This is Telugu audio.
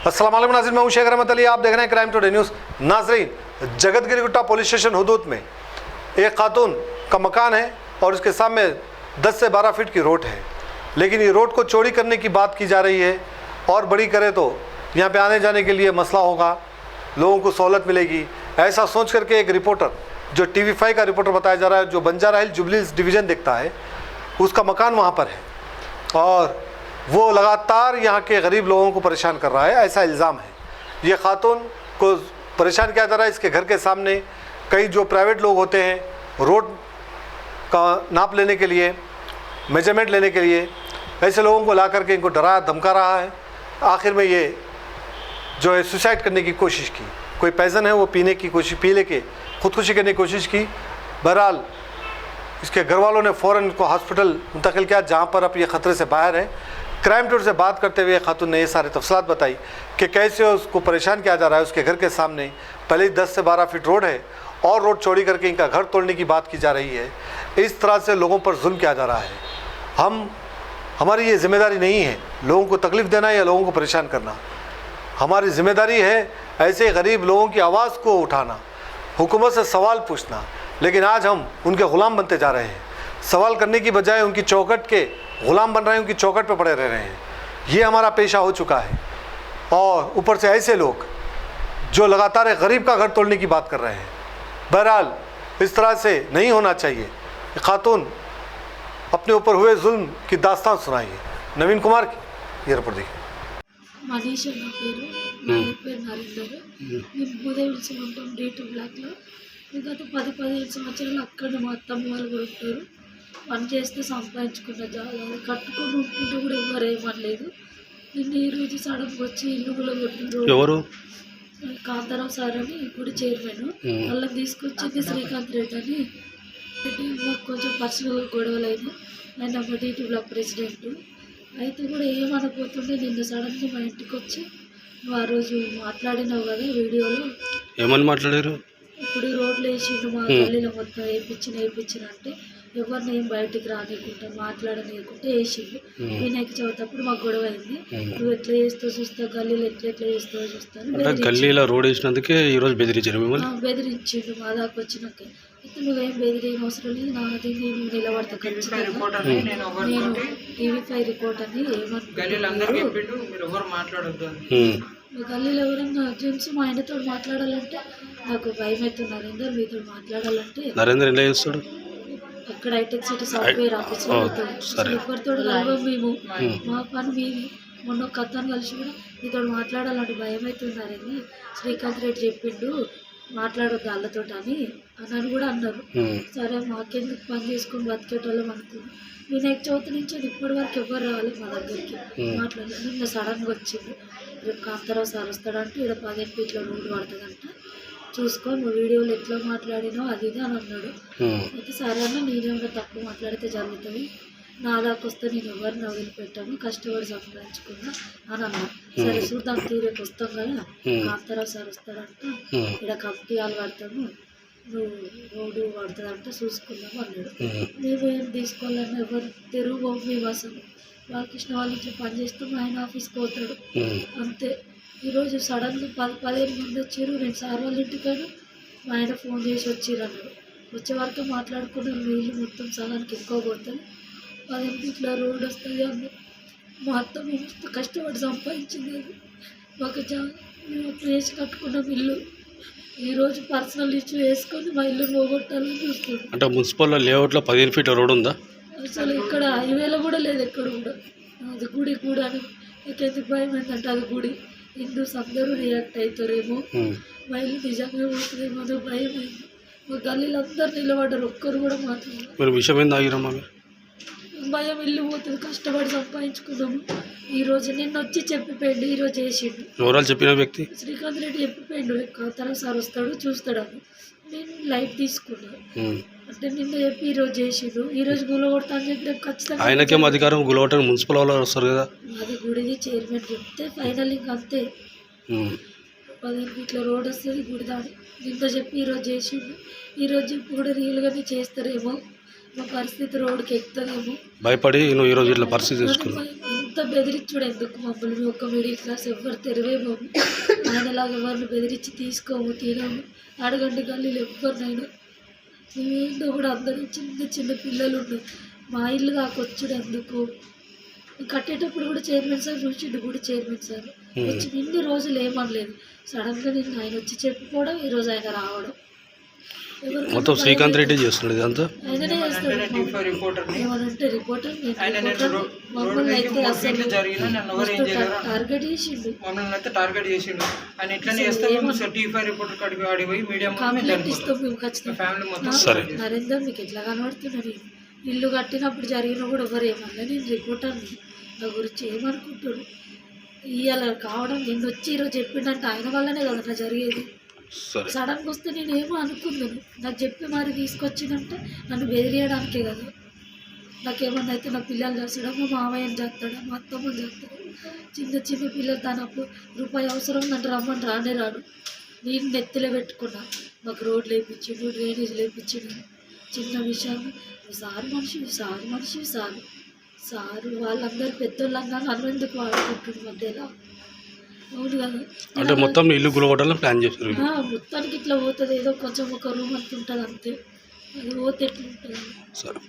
अस्सलाम वालेकुम नाज़रीन, मैं हूं शेख रहमत अली। आप देख रहे हैं क्राइम टुडे न्यूज़। नाज़रीन, जगतगिरी गुट्टा पुलिस स्टेशन हुदूद में एक खातून का मकान है और उसके सामने 10 से 12 फीट की रोड है, लेकिन ये रोड को चौड़ी करने की बात की जा रही है और बड़ी करे तो यहाँ पे आने जाने के लिए मसला होगा, लोगों को सहूलत मिलेगी। ऐसा सोच करके एक रिपोर्टर, जो TV5 का रिपोर्टर बताया जा रहा है, जो बंजारा हिल जुबली डिवीज़न देखता है, उसका मकान वहाँ पर है और वो लगातार यहाँ के गरीब लोगों को परेशान कर रहा है, ऐसा इल्ज़ाम है। ये खातून को परेशान किया जा रहा है। इसके घर के सामने कई जो प्राइवेट लोग होते हैं, रोड का नाप लेने के लिए, मेजरमेंट लेने के लिए, ऐसे लोगों को ला करके इनको डरा धमका रहा है। आखिर में ये जो है सुसाइड करने की कोशिश की। कोई पैजन है वो पीने की कोशिश, पी लेके खुदकुशी करने की कोशिश की। बहरहाल इसके घर वालों ने फ़ौरन इनको हॉस्पिटल मुंतकिल किया, जहाँ पर अब ये ख़तरे से बाहर है। क्राइम टुडे से बात करते हुए खातून ने ये सारे तफसीलात बताई कि कैसे उसको परेशान किया जा रहा है। उसके घर के सामने पहले ही 10 से 12 फीट रोड है और रोड चौड़ी करके इनका घर तोड़ने की बात की जा रही है। इस तरह से लोगों पर जुल्म किया जा रहा है। हमारी ये जिम्मेदारी नहीं है लोगों को तकलीफ़ देना या लोगों को परेशान करना। हमारी जिम्मेदारी है ऐसे गरीब लोगों की आवाज़ को उठाना, हुकूमत से सवाल पूछना। लेकिन आज हम उनके ग़ुलाम बनते जा रहे हैं। सवाल करने की बजाय उनकी चौखट के ग़ुलाम बन रहे हैं, उनकी चौखट पे पड़े रह रहे हैं। ये हमारा पेशा हो चुका है। और ऊपर से ऐसे लोग जो लगातार एक गरीब का घर तोड़ने की बात कर रहे हैं। बहरहाल इस तरह से नहीं होना चाहिए। खातून अपने ऊपर हुए जुल्म की दास्तान सुनाइए। नवीन कुमार की ये रिपोर्ट देखिए। మనీష్ అన్న పేరు, నా పేరు నరేందర్. మేము భూదేవిల్స్ ఉంటాం D2 బ్లాక్లో. గత 10-15 సంవత్సరాలు అక్కడ మా అత్తమ్మ వాళ్ళు కూడా ఉంటారు. పని చేస్తే సంపాదించుకున్న జాగాలు కట్టుకొని ఉంటుంటే కూడా ఎవరు ఏమనలేదు. నిన్న ఈరోజు సడన్గా వచ్చి ఇల్లు కూడా కొట్టిండ్రు. ఎవరు? కాంతారావు సార్ అని ఇప్పుడు చైర్మన్. వాళ్ళని తీసుకొచ్చింది శ్రీకాంత్ రెడ్డి అని. మాకు కొంచెం పర్సనల్ గొడవలు అయినాయి. ఆయన మా D2 బ్లాక్ ప్రెసిడెంట్. అయితే కూడా ఏమనకపోతుండే నిన్న సడన్గా మా ఇంటికి వచ్చి నువ్వు ఆ రోజు మాట్లాడినావు కదా వీడియోలో. ఏమని మాట్లాడారు? ఇప్పుడు రోడ్లు వేసిండు, మా గల్లీలో మొత్తం వేయించిన అంటే ఎవరిని ఏం బయటికి రానియకుండా మాట్లాడనీయకుండా వేసిండు. వినాయక చవితి అప్పుడు మాకు గొడవ అయింది. నువ్వు ఎట్లా చేస్తావు చూస్తావు, గల్లీలో ఎట్లా చేస్తావు చూస్తాను. గల్లీలో రోడ్ వేసినందుకే ఈరోజు బెదిరించారు. బెదిరించిండు మా దాకా వచ్చినాక. అయితే నువ్వేం బెదిరేం అవసరం లేదు, నాది నేను నిలబడతా ఖచ్చితంగా. నేను TV5 రిపోర్ట్ అని ఏమనుకుంటున్నారు. గల్లీలో ఎవరన్నా జెంట్స్ మా ఆయనతో మాట్లాడాలంటే నాకు భయం అవుతుంది. నరేందర్ మీతో మాట్లాడాలంటే నరేందర్ ఎలా చేస్తాడు? అక్కడ హైటెక్ సిటీ సాఫ్ట్వేర్ ఆఫీస్లో ఎవరితో కలవం మేము. మా పని మీది. మొన్న ఒక అతను కలిసి కూడా మీతో మాట్లాడాలంటే భయం అవుతుంది నరేందర్, శ్రీకాంత్ రెడ్డి చెప్పిండు మాట్లాడొద్దు వాళ్ళతో అని కూడా అన్నారు. సరే మాకెందుకు పని చేసుకొని బతికేటోళ్ళం అనుకున్నాం. వినాయక చవితి నుంచి ఇప్పటి వరకు ఎవరు రాలేదు మా దగ్గరికి మాట్లాడలేదు. నిన్న సడన్గా వచ్చింది. రేపు కాంతారావు సార్ వస్తాడంటే ఇక్కడ 15 ఫీట్ల రోడ్డు పడుతుందంట, చూసుకో నువ్వు వీడియోలో ఎట్లా మాట్లాడినావు అది ఇది అని అన్నాడు. అయితే సరే అన్న, నేనేమో తక్కువ మాట్లాడితే జరుగుతుంది, నా దాకా వస్తే నేను ఎవరిని వదిలిపెట్టాను, కష్టపడి సంపాదించుకున్నా అని అన్నా. సరే చూద్దాం తీరేపు వస్తాం కదా, కాంతారావు సార్ వస్తాడంట, ఇక్కడ కమిటీ వాళ్ళు పడతాము, నువ్వు రోడ్డు పడుతుందంటే చూసుకుందాం అన్నాడు. మేమేం తీసుకోవాలన్నా ఎవరు తెరువు మేము అసలు బాలకృష్ణ వాళ్ళ ఇంట్లో పని చేస్తాం, ఆయన ఆఫీస్కి పోతాడు అంతే. ఈరోజు సడన్గా 10-15 మంది వచ్చారు. నేను సార్ వాళ్ళ ఇంటికాడు మా ఆయన ఫోన్ చేసి వచ్చిర్రు అన్నాడు. వచ్చే వరకు మాట్లాడుకున్నాను, వీళ్ళు మొత్తం సగానికి ఎక్కువ పోతాను, 15 ఫీట్ల రోడ్ వస్తుంది అన్న. మా అత్త మేము కష్టపడి సంపాదించింది అది. మాకు మేము ప్లేస్ కట్టుకున్నాం ఇల్లు. ఈరోజు పర్సనల్ ఇష్యూ వేసుకొని మా ఇల్లు పోగొట్టాలని చూస్తున్నాం. అంటే మున్సిపల్ లేఅవుట్లో 15 ఫీట్ల రోడ్ ఉందా? అసలు ఇక్కడ హైవేలో కూడా లేదు ఎక్కడ కూడా. అది గుడి కూడా అని నాకు ఎందుకు భయం ఏంటంటే అది గుడి, హిందూస్ అందరూ రియాక్ట్ అవుతారేమో, మా ఇల్లు నిజంగా పోతుందేమో అదో భయం అయింది. మా గల్లీలో అందరు నిలబడ్డారు, ఒక్కరు కూడా మాట్లాడారు. విషయం ఏంది ఆగిరమ్మా? భయం, ఇల్లు పోతుంది, కష్టపడి సంపాదించుకున్నాము. ఈరోజు నిన్న వచ్చి చెప్పిపోయిండు, ఈరోజు వేసిండు. ఎవరాలు చెప్పిన వ్యక్తి? శ్రీకాంత్ రెడ్డి చెప్పిపోయిండు, కాంతారావు సార్ వస్తాడు చూస్తాడని. నేను లైట్ తీసుకున్నాను. అంటే నిన్న చెప్పి ఈరోజు చేసిండు. ఈరోజు గులగొడతా అని చెప్పి ఖచ్చితంగా ఆయనకేం అధికారం గులగొట్టడానికి? మున్సిపల్ వాళ్ళు వస్తారు కదా. అది గుడిది చైర్మన్ చెప్తే ఫైనల్ ఇంక అంతే. 15 ఫీట్ల రోడ్ వస్తుంది గుడి దాడి. నిన్న చెప్పి ఈరోజు చేసిండు. ఈరోజు చెప్పి కూడా రియల్గానే చేస్తారేమో, మా పరిస్థితి రోడ్డుకి ఎక్కుతుందేమో భయపడి నువ్వు ఈరోజు ఇట్లా పరిస్థితి తీసుకున్నావు. ఇంత బెదిరించుడు ఎందుకు మమ్మల్ని? మేము ఒక మిడిల్ క్లాస్ ఎవరు తెరవేమోము, ఆయనలాగా ఎవరిని బెదిరించి తీసుకోము, తినము, అడగండి గల్లీలు ఎవరినైనా. మేమేందో కూడా అందరూ చిన్న చిన్న పిల్లలు ఉన్నారు, మా ఇల్లు దాకొచ్చుడు ఎందుకు? కట్టేటప్పుడు కూడా చైర్మన్ సార్ చూసిండు, కూడా చైర్మన్ సార్ వచ్చి ఇన్ని రోజులు ఏమనలేదు. సడన్గా నేను ఆయన వచ్చి చెప్పుకోవడం, ఈరోజు ఆయన రావడం. మొత్తం శ్రీకాంత్ రెడ్డి చేస్తున్నాడు ఇదంతా. ఆయననే చేస్తాడు. ఏమనంటే రిపోర్టర్ మమ్మల్ని అయితే అసలు టార్గెట్ చేసిండు. కంప్లైంట్ ఇస్తాం మేము ఖచ్చితంగా. నరేందర్ మీకు ఎట్లా కనబడుతున్నారు? ఇల్లు కట్టినప్పుడు జరిగినా కూడా ఎవరు ఏమన్నా, నేను రిపోర్టర్ని, నా గురించి ఏమనుకుంటాడు? ఇవాళ కావడం నిన్ను వచ్చి ఈరోజు చెప్పిండంటే ఆయన వల్లనే కదా అట్లా జరిగేది. సడన్గా వస్తే నేను ఏమో అనుకున్నాను, నాకు చెప్పి మరి తీసుకొచ్చిందంటే నన్ను బెదిరియడానికే కదా. నాకేమన్నా అయితే నా పిల్లలు చేస్తాడా, మా మామయ్యని చేస్తాడా, మా అత్తమ్మని చేస్తాడు. చిన్న చిన్న పిల్లలు తనప్పుడు రూపాయి అవసరం నన్ను రమ్మని రానే రాడు. నేను నెత్తిలో పెట్టుకున్నా, మాకు రోడ్లు వేయించిండు, డ్రైనేజ్ వేయించిండు. చిన్న విషయాన్ని సారు మనిషి సారు వాళ్ళందరూ పెద్దోళ్ళందరూ నన్ను ఎందుకు వాడుకుంటుంది మధ్యలో? అవును కదా. అంటే మొత్తం ఇల్లు గులగొట్టాలని ప్లాన్ చేశారు. మొత్తానికి ఇట్లా పోతుంది, ఏదో కొంచెం ఒక రూమ్ అంత ఉంటుంది అంతే. అది పోతే ఎట్లా ఉంటుంది? సరే.